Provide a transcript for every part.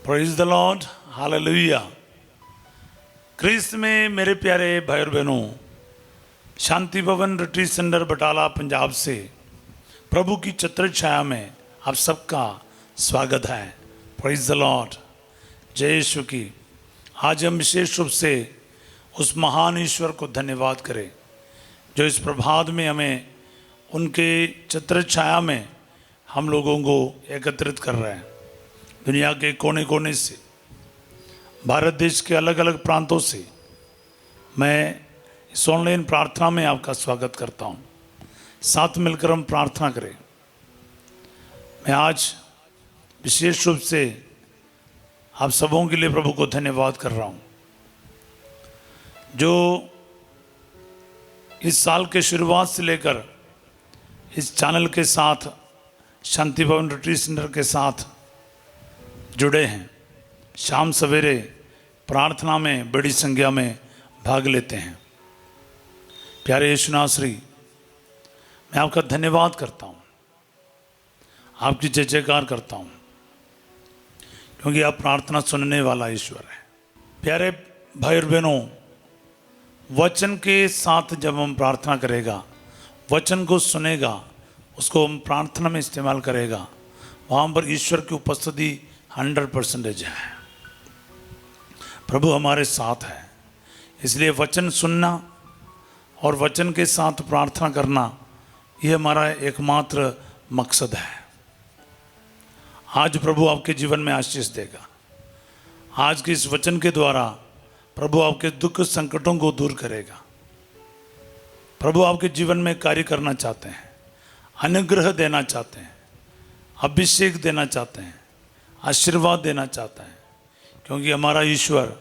Praise the lord, hallelujah. क्रिस्त में मेरे प्यारे भाई और बहनों, शांति भवन रिट्रीट सेंटर बटाला पंजाब से प्रभु की छत्र छाया में आप सबका स्वागत है। प्रेज द लॉर्ड, जय यीशु की। आज हम विशेष रूप से उस महान ईश्वर को धन्यवाद करें जो इस प्रभात में हमें उनके छत्र छाया में हम लोगों को एकत्रित कर रहे हैं। दुनिया के कोने कोने से, भारत देश के अलग अलग प्रांतों से मैं इस ऑनलाइन प्रार्थना में आपका स्वागत करता हूं। साथ मिलकर हम प्रार्थना करें। मैं आज विशेष रूप से आप सबों के लिए प्रभु को धन्यवाद कर रहा हूं जो इस साल के शुरुआत से लेकर इस चैनल के साथ, शांति भवन रिट्रीट सेंटर के साथ जुड़े हैं। शाम सवेरे प्रार्थना में बड़ी संख्या में भाग लेते हैं। प्यारे यीशु नासरी, मैं आपका धन्यवाद करता हूँ, आपकी जय जयकार करता हूँ, क्योंकि आप प्रार्थना सुनने वाला ईश्वर है। प्यारे भाई और बहनों, वचन के साथ जब हम प्रार्थना करेगा, वचन को सुनेगा, उसको हम प्रार्थना में इस्तेमाल करेगा, वहाँ पर ईश्वर की उपस्थिति 100% है। प्रभु हमारे साथ है। इसलिए वचन सुनना और वचन के साथ प्रार्थना करना, ये हमारा एकमात्र मकसद है। आज प्रभु आपके जीवन में आशीष देगा। आज के इस वचन के द्वारा प्रभु आपके दुख संकटों को दूर करेगा। प्रभु आपके जीवन में कार्य करना चाहते हैं, अनुग्रह देना चाहते हैं, अभिषेक देना चाहते हैं, आशीर्वाद देना चाहता है, क्योंकि हमारा ईश्वर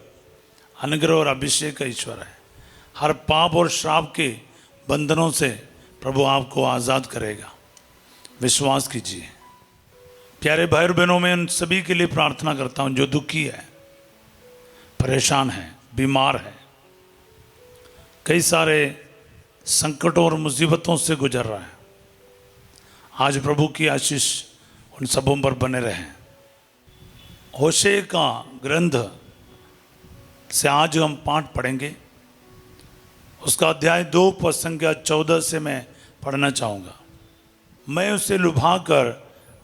अनुग्रह और अभिषेक का ईश्वर है। हर पाप और श्राप के बंधनों से प्रभु आपको आज़ाद करेगा। विश्वास कीजिए। प्यारे भाई और बहनों, मैं उन सभी के लिए प्रार्थना करता हूं जो दुखी है, परेशान है, बीमार है, कई सारे संकटों और मुसीबतों से गुजर रहा है। आज प्रभु की आशीष उन सबों पर बने रहें। होशे का ग्रंथ से आज हम पाठ पढ़ेंगे। उसका अध्याय 2 पद संख्या 14 से मैं पढ़ना चाहूँगा। मैं उसे लुभाकर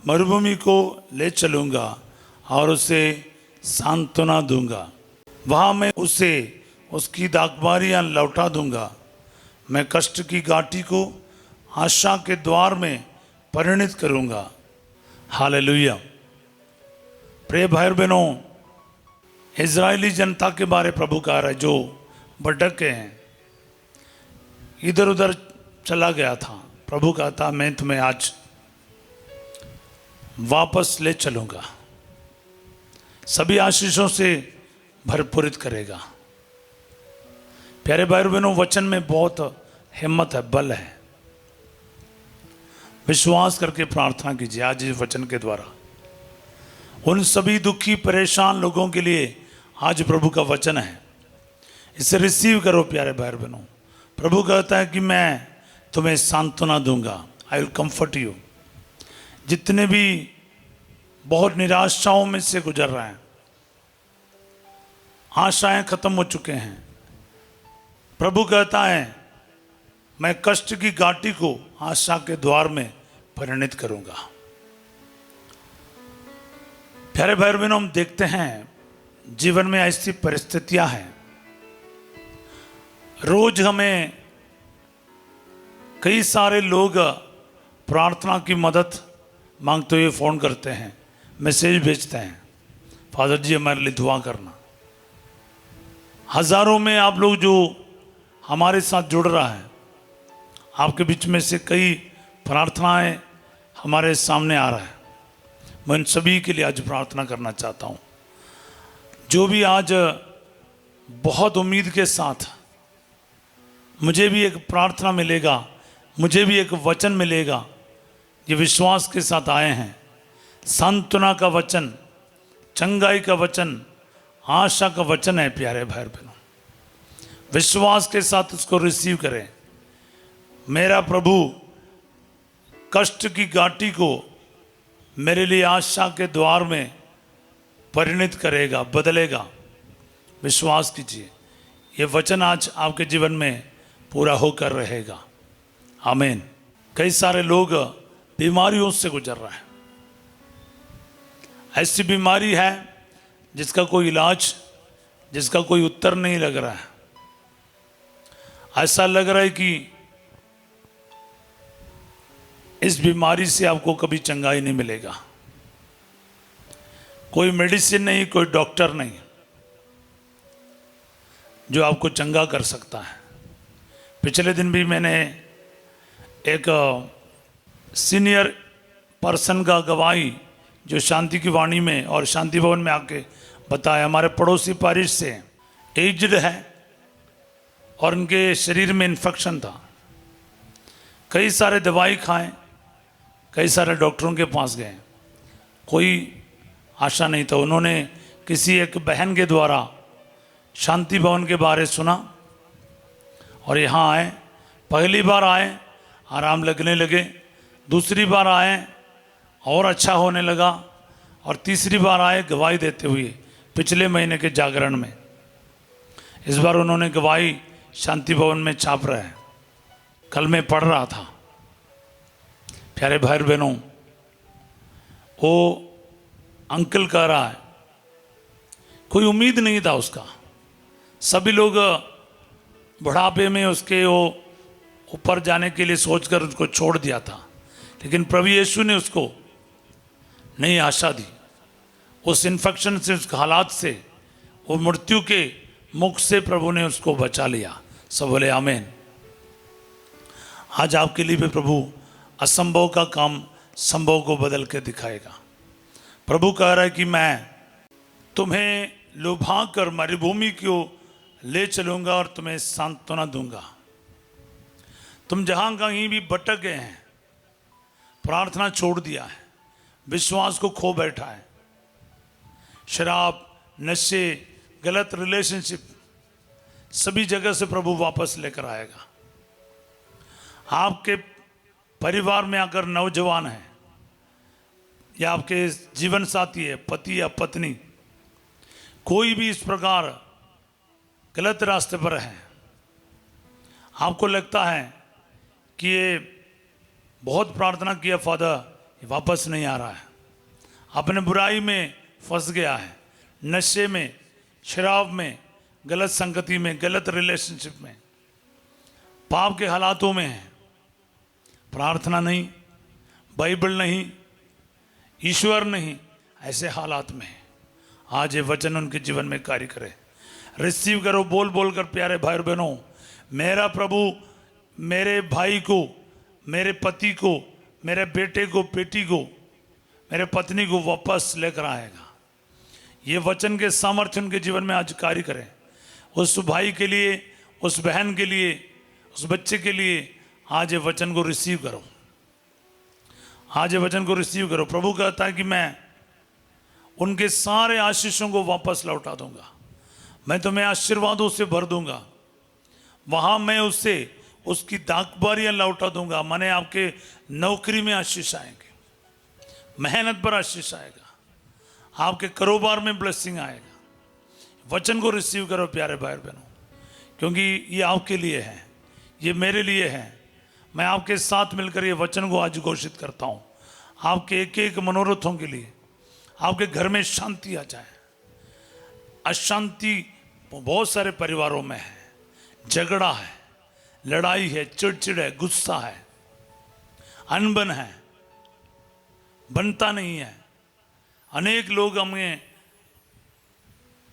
मरुभूमि को ले चलूँगा और उसे सांत्वना दूंगा। वहाँ मैं उसे उसकी दागबारियाँ लौटा दूंगा। मैं कष्ट की घाटी को आशा के द्वार में परिणित करूँगा। हालेलुया। प्रिय भाई और बहनों, इजरायली जनता के बारे प्रभु कह रहा है जो भटके हैं, इधर उधर चला गया था। प्रभु कहता मैं तुम्हें आज वापस ले चलूंगा, सभी आशीषों से भरपूरित करेगा। प्यारे भाई और बहनों, वचन में बहुत हिम्मत है, बल है। विश्वास करके प्रार्थना कीजिए आज इस वचन के द्वारा। उन सभी दुखी परेशान लोगों के लिए आज प्रभु का वचन है। इसे रिसीव करो प्यारे भाई बहनों। प्रभु कहता है कि मैं तुम्हें सांत्वना दूंगा। I will comfort you. जितने भी बहुत निराशाओं में से गुजर रहे हैं, आशाएं खत्म हो चुके हैं, प्रभु कहता है मैं कष्ट की घाटी को आशा के द्वार में परिणित करूंगा। प्यारे भाई बहनों, हम देखते हैं जीवन में ऐसी परिस्थितियां हैं। रोज हमें कई सारे लोग प्रार्थना की मदद मांगते हुए फ़ोन करते हैं, मैसेज भेजते हैं, फादर जी हमारे लिए दुआ करना। हज़ारों में आप लोग जो हमारे साथ जुड़ रहा है, आपके बीच में से कई प्रार्थनाएं हमारे सामने आ रहा है। मैं उन सभी के लिए आज प्रार्थना करना चाहता हूँ जो भी आज बहुत उम्मीद के साथ, मुझे भी एक प्रार्थना मिलेगा, मुझे भी एक वचन मिलेगा, ये विश्वास के साथ आए हैं। सांत्वना का वचन, चंगाई का वचन, आशा का वचन है। प्यारे भाई बहनों, विश्वास के साथ उसको रिसीव करें। मेरा प्रभु कष्ट की घाटी को मेरे लिए आशा के द्वार में परिणित करेगा, बदलेगा। विश्वास कीजिए, ये वचन आज आपके जीवन में पूरा होकर रहेगा। आमीन। कई सारे लोग बीमारियों से गुजर रहे हैं। ऐसी बीमारी है जिसका कोई इलाज, जिसका कोई उत्तर नहीं लग रहा है। ऐसा लग रहा है कि इस बीमारी से आपको कभी चंगाई नहीं मिलेगा। कोई मेडिसिन नहीं, कोई डॉक्टर नहीं जो आपको चंगा कर सकता है। पिछले दिन भी मैंने एक सीनियर पर्सन का गवाही जो शांति की वाणी में और शांति भवन में आके बताया। हमारे पड़ोसी पारिश से एज्ड है और उनके शरीर में इन्फेक्शन था। कई सारे दवाई खाएं, कई सारे डॉक्टरों के पास गए, कोई आशा नहीं था। उन्होंने किसी एक बहन के द्वारा शांति भवन के बारे सुना और यहाँ आए। पहली बार आए, आराम लगने लगे। दूसरी बार आए और अच्छा होने लगा। और तीसरी बार आए गवाही देते हुए पिछले महीने के जागरण में। इस बार उन्होंने गवाही शांति भवन में छाप रहे हैं। कल मैं पढ़ रहा था। प्यारे भाई बहनों, वो अंकल कह रहा है कोई उम्मीद नहीं था उसका। सभी लोग बुढ़ापे में उसके वो ऊपर जाने के लिए सोचकर उसको छोड़ दिया था, लेकिन प्रभु यीशु ने उसको नई आशा दी। उस इन्फेक्शन से, उस हालात से, वो मृत्यु के मुख से प्रभु ने उसको बचा लिया। सब बोले आमीन। आज आपके लिए भी प्रभु असंभव का काम संभव को बदल के दिखाएगा। प्रभु कह रहा है कि मैं तुम्हें लुभा कर मरुभूमि को ले चलूंगा और तुम्हें सांत्वना दूंगा। तुम जहां कहीं भी भटक गए हैं, प्रार्थना छोड़ दिया है, विश्वास को खो बैठा है, शराब, नशे, गलत रिलेशनशिप, सभी जगह से प्रभु वापस लेकर आएगा। आपके परिवार में अगर नौजवान है या आपके जीवन साथी है, पति या पत्नी, कोई भी इस प्रकार गलत रास्ते पर है, आपको लगता है कि ये बहुत प्रार्थना किया फादर, ये वापस नहीं आ रहा है, अपने बुराई में फंस गया है, नशे में, शराब में, गलत संगति में, गलत रिलेशनशिप में, पाप के हालातों में है, प्रार्थना नहीं, बाइबल नहीं, ईश्वर नहीं, ऐसे हालात में है। आज ये वचन उनके जीवन में कार्य करे। रिसीव करो बोल बोल कर। प्यारे भाई और बहनों, मेरा प्रभु मेरे भाई को, मेरे पति को, मेरे बेटे को, बेटी को, मेरे पत्नी को वापस लेकर आएगा। ये वचन के सामर्थ्य उनके जीवन में आज कार्य करें। उस भाई के लिए, उस बहन के लिए, उस बच्चे के लिए आज ये वचन को रिसीव करो। आज ये वचन को रिसीव करो। प्रभु कहता है कि मैं उनके सारे आशीषों को वापस लौटा दूंगा। मैं तुम्हें आशीर्वादों से भर दूंगा। वहां मैं उससे उसकी दागबारियां लौटा दूंगा। मैंने आपके नौकरी में आशीष आएंगे, मेहनत पर आशीष आएगा, आपके कारोबार में ब्लेसिंग आएगा। वचन को रिसीव करो प्यारे भाई बहनों, क्योंकि ये आपके लिए है, ये मेरे लिए है। मैं आपके साथ मिलकर ये वचन को आज घोषित करता हूँ। आपके एक एक मनोरथों के लिए आपके घर में शांति आ जाए। अशांति बहुत सारे परिवारों में है, झगड़ा है, लड़ाई है, चिड़चिड़ है, गुस्सा है, अनबन है, बनता नहीं है। अनेक लोग हमें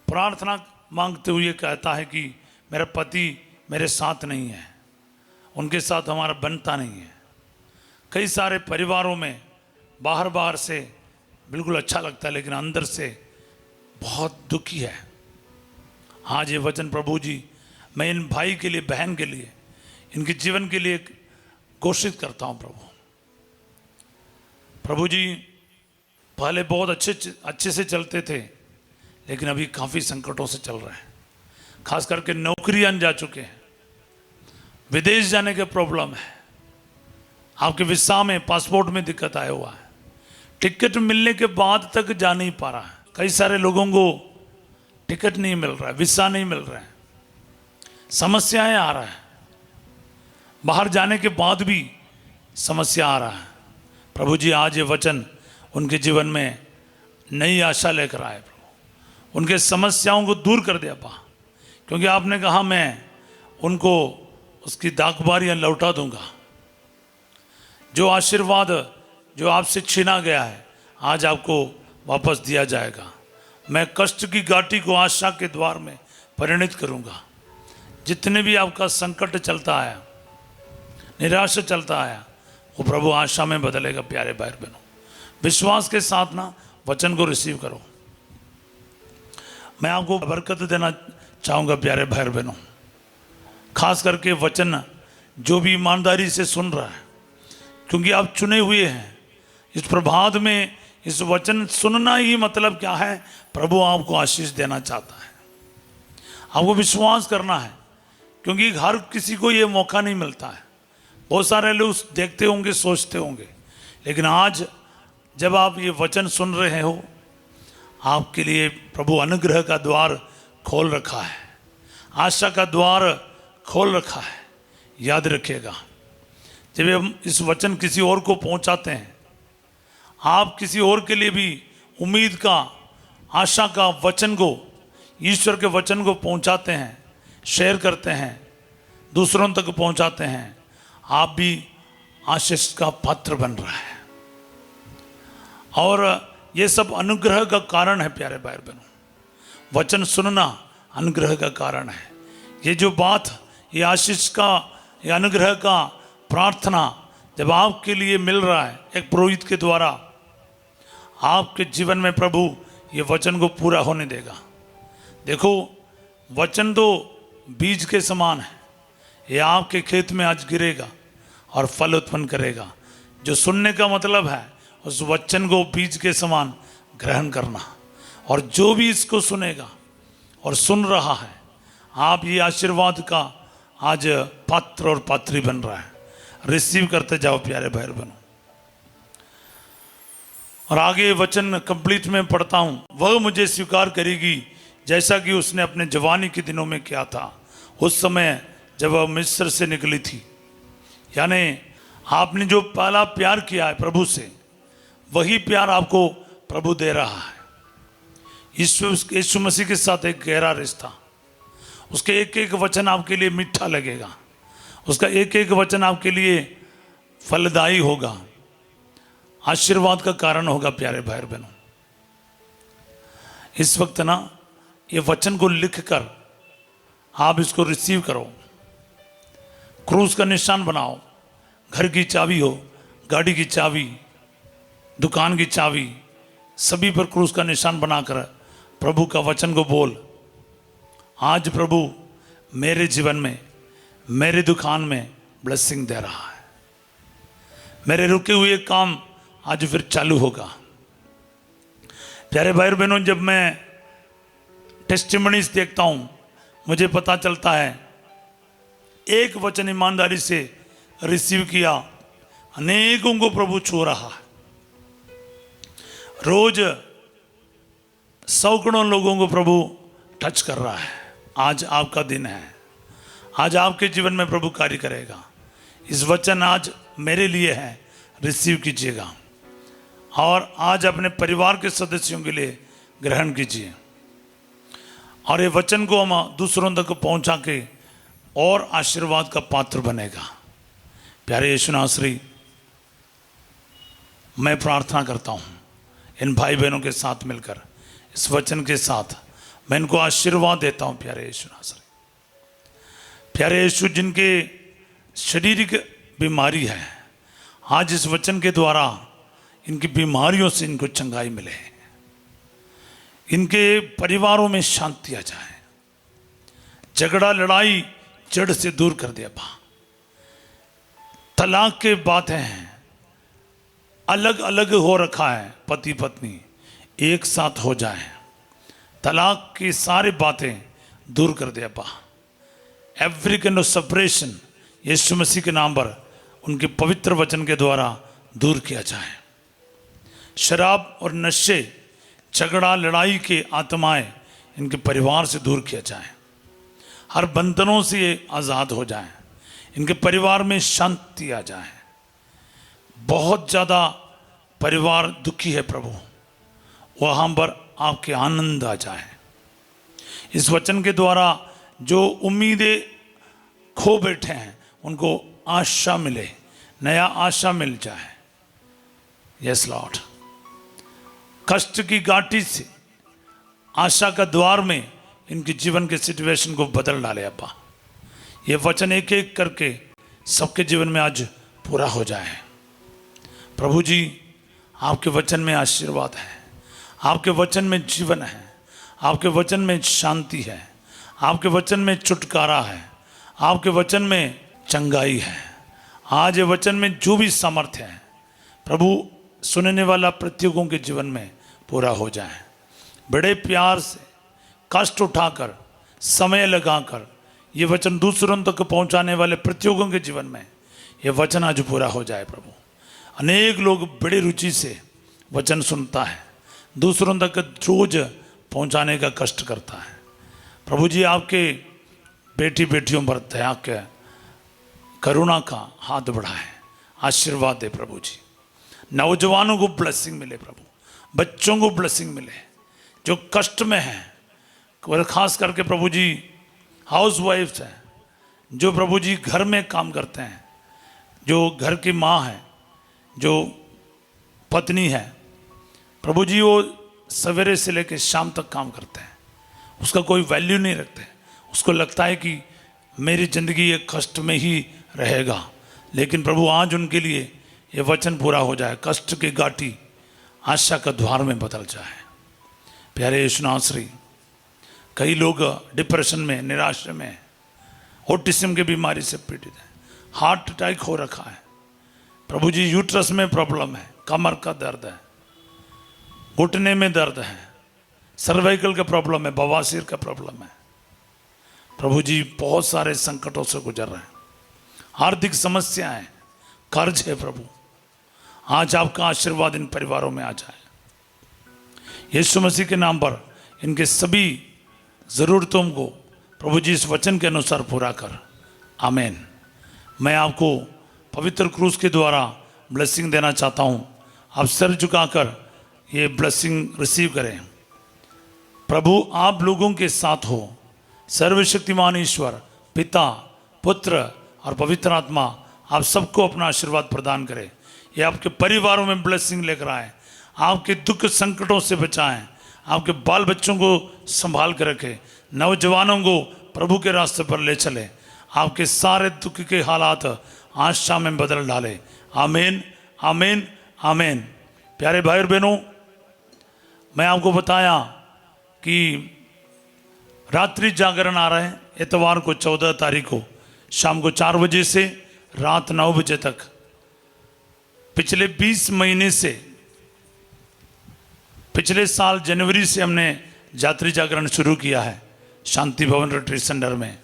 प्रार्थना मांगते हुए कहता है कि मेरा पति मेरे साथ नहीं है, उनके साथ हमारा बनता नहीं है। कई सारे परिवारों में बाहर बाहर से बिल्कुल अच्छा लगता है, लेकिन अंदर से बहुत दुखी है। आज ये वचन प्रभु जी मैं इन भाई के लिए, बहन के लिए, इनके जीवन के लिए घोषित करता हूँ। प्रभु जी पहले बहुत अच्छे से चलते थे, लेकिन अभी काफ़ी संकटों से चल रहे हैं। खास करके नौकरियां जा चुके हैं, विदेश जाने के प्रॉब्लम है, आपके वीसा में, पासपोर्ट में दिक्कत आया हुआ है, टिकट मिलने के बाद तक जा नहीं पा रहा है। कई सारे लोगों को टिकट नहीं मिल रहा है, वीसा नहीं मिल रहा है, समस्याएं आ रहा है, बाहर जाने के बाद भी समस्या आ रहा है। प्रभु जी आज ये वचन उनके जीवन में नई आशा लेकर आए। प्रभु उनके समस्याओं को दूर कर दे अब्बा, क्योंकि आपने कहा मैं उनको उसकी दागबारियां लौटा दूंगा। जो आशीर्वाद जो आपसे छीना गया है आज आपको वापस दिया जाएगा। मैं कष्ट की घाटी को आशा के द्वार में परिणित करूंगा। जितने भी आपका संकट चलता आया, निराशा चलता आया, वो प्रभु आशा में बदलेगा। प्यारे भाई बहनों, विश्वास के साथ ना वचन को रिसीव करो। मैं आपको बरकत देना चाहूँगा प्यारे भाई बहनों, खास करके वचन जो भी ईमानदारी से सुन रहा है, क्योंकि आप चुने हुए हैं। इस प्रभात में इस वचन सुनना ही मतलब क्या है, प्रभु आपको आशीष देना चाहता है। आपको विश्वास करना है, क्योंकि हर किसी को ये मौका नहीं मिलता है। बहुत सारे लोग देखते होंगे, सोचते होंगे, लेकिन आज जब आप ये वचन सुन रहे हो, आपके लिए प्रभु अनुग्रह का द्वार खोल रखा है, आशा का द्वार खोल रखा है। याद रखिएगा, जब हम इस वचन किसी और को पहुंचाते हैं, आप किसी और के लिए भी उम्मीद का, आशा का वचन को, ईश्वर के वचन को पहुंचाते हैं, शेयर करते हैं, दूसरों तक पहुंचाते हैं, आप भी आशीष का पात्र बन रहा है। और ये सब अनुग्रह का कारण है प्यारे भाई बहनों। वचन सुनना अनुग्रह का कारण है। ये जो बात, ये आशीष का, ये अनुग्रह का प्रार्थना जब आपके लिए मिल रहा है एक पुरोहित के द्वारा, आपके जीवन में प्रभु ये वचन को पूरा होने देगा। देखो, वचन तो बीज के समान है, ये आपके खेत में आज गिरेगा और फल उत्पन्न करेगा। जो सुनने का मतलब है उस वचन को बीज के समान ग्रहण करना, और जो भी इसको सुनेगा और सुन रहा है, आप ये आशीर्वाद का आज पात्र और पात्री बन रहा है। रिसीव करते जाओ प्यारे भाई बहनों। और आगे वचन कंप्लीट में पढ़ता हूं, वह मुझे स्वीकार करेगी जैसा कि उसने अपने जवानी के दिनों में किया था, उस समय जब वह मिस्र से निकली थी। यानी आपने जो पहला प्यार किया है प्रभु से, वही प्यार आपको प्रभु दे रहा है। यीशु मसीह के साथ एक गहरा रिश्ता, उसके एक एक वचन आपके लिए मीठा लगेगा, उसका एक एक वचन आपके लिए फलदायी होगा, आशीर्वाद का कारण होगा। प्यारे भाई बहनों, इस वक्त ना ये वचन को लिखकर आप इसको रिसीव करो, क्रूस का निशान बनाओ। घर की चाबी हो, गाड़ी की चाबी, दुकान की चाबी, सभी पर क्रूस का निशान बनाकर प्रभु का वचन को बोल, आज प्रभु मेरे जीवन में, मेरे दुकान में ब्लेसिंग दे रहा है, मेरे रुके हुए काम आज फिर चालू होगा। प्यारे भाई बहनों, जब मैं टेस्टिमनीज देखता हूं, मुझे पता चलता है एक वचन ईमानदारी से रिसीव किया, अनेकों को प्रभु छू रहा है। रोज सैकड़ों लोगों को प्रभु टच कर रहा है। आज आपका दिन है, आज आपके जीवन में प्रभु कार्य करेगा। इस वचन आज मेरे लिए है, रिसीव कीजिएगा और आज अपने परिवार के सदस्यों के लिए ग्रहण कीजिए, और ये वचन को हम दूसरों तक पहुंचा के और आशीर्वाद का पात्र बनेगा। प्यारे यीशु नासरी, मैं प्रार्थना करता हूं इन भाई बहनों के साथ मिलकर, इस वचन के साथ मैं इनको आशीर्वाद देता हूं। प्यारे यीशु नासरी, प्यारे यीशु, जिनके शारीरिक बीमारी है, आज इस वचन के द्वारा इनकी बीमारियों से इनको चंगाई मिले, इनके परिवारों में शांति आ जाए, झगड़ा लड़ाई जड़ से दूर कर दे। अब्बा, तलाक के बातें हैं, अलग अलग हो रखा है, पति पत्नी एक साथ हो जाए, तलाक की सारी बातें दूर कर दे। अब्बा, एवरी काइंड ऑफ सेपरेशन यीशु मसीह के नाम पर उनके पवित्र वचन के द्वारा दूर किया जाए। शराब और नशे झगड़ा लड़ाई के आत्माएं इनके परिवार से दूर किया जाए, हर बंधनों से ये आज़ाद हो जाएं, इनके परिवार में शांति आ जाए। बहुत ज़्यादा परिवार दुखी है प्रभु, वहाँ पर आपके आनंद आ जाए। इस वचन के द्वारा जो उम्मीदें खो बैठे हैं उनको आशा मिले, नया आशा मिल जाए। यस लॉर्ड, कष्ट की घाटी से आशा का द्वार में इनके जीवन के सिचुएशन को बदल डाले अब्बा। ये वचन एक एक करके सबके जीवन में आज पूरा हो जाए। प्रभु जी, आपके वचन में आशीर्वाद है, आपके वचन में जीवन है, आपके वचन में शांति है, आपके वचन में छुटकारा है, आपके वचन में चंगाई है। आज ये वचन में जो भी सामर्थ्य है प्रभु, सुनने वाला प्रत्येकों के जीवन में पूरा हो जाए। बड़े प्यार से कष्ट उठाकर, समय लगाकर ये वचन दूसरों तक पहुंचाने वाले प्रत्येकों के जीवन में ये वचन आज पूरा हो जाए प्रभु। अनेक लोग बड़ी रुचि से वचन सुनता है, दूसरों तक रोज पहुंचाने का कष्ट करता है। प्रभु जी, आपके बेटी बेटियों पर दया के करुणा का हाथ बढ़ाए, आशीर्वाद दे प्रभु जी। नौजवानों को ब्लेसिंग मिले प्रभु, बच्चों को ब्लेसिंग मिले जो कष्ट में हैं, और खास करके प्रभु जी हाउस वाइफ्स हैं, जो प्रभु जी घर में काम करते हैं, जो घर की माँ है, जो पत्नी है प्रभु जी, वो सवेरे से लेकर शाम तक काम करते हैं, उसका कोई वैल्यू नहीं रखते। उसको लगता है कि मेरी ज़िंदगी ये कष्ट में ही रहेगा, लेकिन प्रभु आज उनके लिए ये वचन पूरा हो जाए, कष्ट की घाटी आशा का द्वार में बदल जाए। प्यारे यीशु नासरी, कई लोग डिप्रेशन में, निराशा में, ऑटिज्म की बीमारी से पीड़ित हैं, हार्ट अटैक हो रखा है प्रभु जी, यूट्रस में प्रॉब्लम है, कमर का दर्द है, घुटने में दर्द है, सर्वाइकल का प्रॉब्लम है, बवासीर का प्रॉब्लम है प्रभु जी, बहुत सारे संकटों से गुजर रहे हैं, आर्थिक समस्याएं, कर्ज है प्रभु। आज आपका आशीर्वाद इन परिवारों में आ जाए। यीशु मसीह के नाम पर इनके सभी ज़रूरतों को प्रभु जी इस वचन के अनुसार पूरा कर। आमीन। मैं आपको पवित्र क्रूस के द्वारा ब्लेसिंग देना चाहता हूँ। आप सर झुकाकर ये ब्लेसिंग रिसीव करें। प्रभु आप लोगों के साथ हो। सर्वशक्तिमान ईश्वर पिता, पुत्र और पवित्र आत्मा आप सबको अपना आशीर्वाद प्रदान करे। ये आपके परिवारों में ब्लेसिंग लेकर आए, आपके दुख संकटों से बचाएं, आपके बाल बच्चों को संभाल कर रखे, नौजवानों को प्रभु के रास्ते पर ले चले, आपके सारे दुख के हालात आशा में बदल डाले। आमीन, आमीन, आमीन। प्यारे भाई और बहनों, मैं आपको बताया कि रात्रि जागरण आ रहा है इतवार को 14 तारीख को शाम को 4 बजे से रात 9 बजे तक। पिछले 20 महीने से, पिछले साल जनवरी से हमने रात्रि जागरण शुरू किया है शांति भवन रिट्रीट सेंटर में।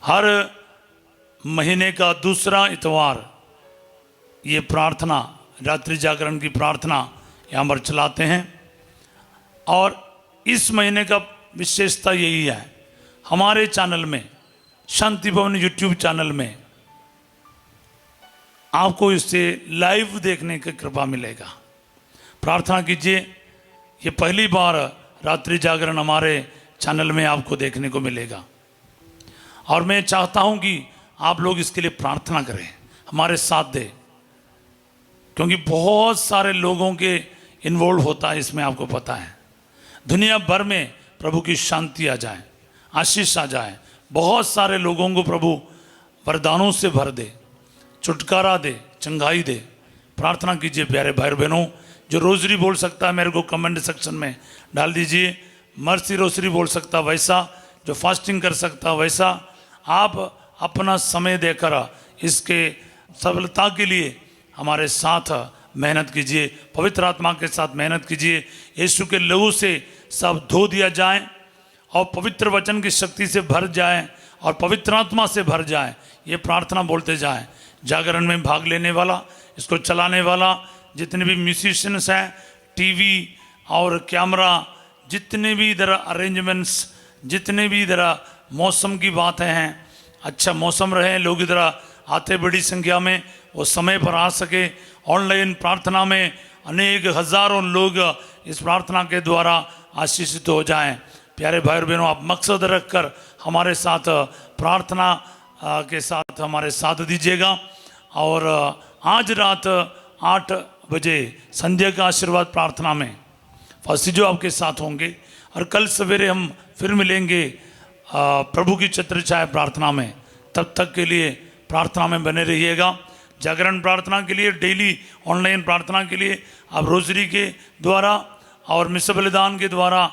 हर महीने का दूसरा इतवार ये प्रार्थना, रात्रि जागरण की प्रार्थना यहाँ पर चलाते हैं। और इस महीने का विशेषता यही है, हमारे चैनल में, शांति भवन यूट्यूब चैनल में आपको इससे लाइव देखने की कृपा मिलेगा। प्रार्थना कीजिए, ये पहली बार रात्रि जागरण हमारे चैनल में आपको देखने को मिलेगा। और मैं चाहता हूं कि आप लोग इसके लिए प्रार्थना करें, हमारे साथ दें, क्योंकि बहुत सारे लोगों के इन्वॉल्व होता है इसमें, आपको पता है। दुनिया भर में प्रभु की शांति आ जाए, आशीष आ जाए, बहुत सारे लोगों को प्रभु वरदानों से भर दे, छुटकारा दे, चंगाई दे। प्रार्थना कीजिए प्यारे भाई बहनों। जो रोजरी बोल सकता है मेरे को कमेंट सेक्शन में डाल दीजिए। मर्सी रोजरी बोल सकता वैसा, जो फास्टिंग कर सकता वैसा, आप अपना समय देकर इसके सफलता के लिए हमारे साथ मेहनत कीजिए, पवित्र आत्मा के साथ मेहनत कीजिए। यीशु के लहू से सब धो दिया जाए और पवित्र वचन की शक्ति से भर जाए और पवित्र आत्मा से भर जाए। ये प्रार्थना बोलते जाएं। जागरण में भाग लेने वाला, इसको चलाने वाला, जितने भी म्यूजिशियंस हैं, टीवी और कैमरा, जितने भी इधर अरेंजमेंट्स, जितने भी इधर मौसम की बातें हैं, अच्छा मौसम रहे, लोग इधर आते बड़ी संख्या में, वो समय पर आ सके। ऑनलाइन प्रार्थना में अनेक हजारों लोग इस प्रार्थना के द्वारा आशीषित हो जाएं। प्यारे भाई और बहनों, आप मकसद रखकर हमारे साथ प्रार्थना के साथ हमारे साथ दीजिएगा। और आज रात 8 बजे संध्या का आशीर्वाद प्रार्थना में फसीजो आपके साथ होंगे, और कल सवेरे हम फिर मिलेंगे प्रभु की छत्र छाया प्रार्थना में। तब तक के लिए प्रार्थना में बने रहिएगा। जागरण प्रार्थना के लिए, डेली ऑनलाइन प्रार्थना के लिए आप रोजरी के द्वारा और मिस बलिदान के द्वारा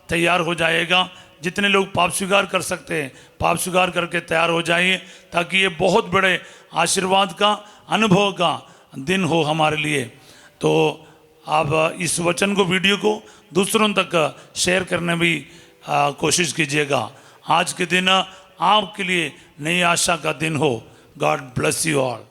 तैयार हो जाएगा। जितने लोग पाप स्वीकार कर सकते हैं, पाप स्वीकार करके तैयार हो जाइए, ताकि ये बहुत बड़े आशीर्वाद का, अनुभव का दिन हो हमारे लिए। तो आप इस वचन को, वीडियो को दूसरों तक शेयर करने भी कोशिश कीजिएगा। आज के दिन आपके लिए नई आशा का दिन हो। God bless you all.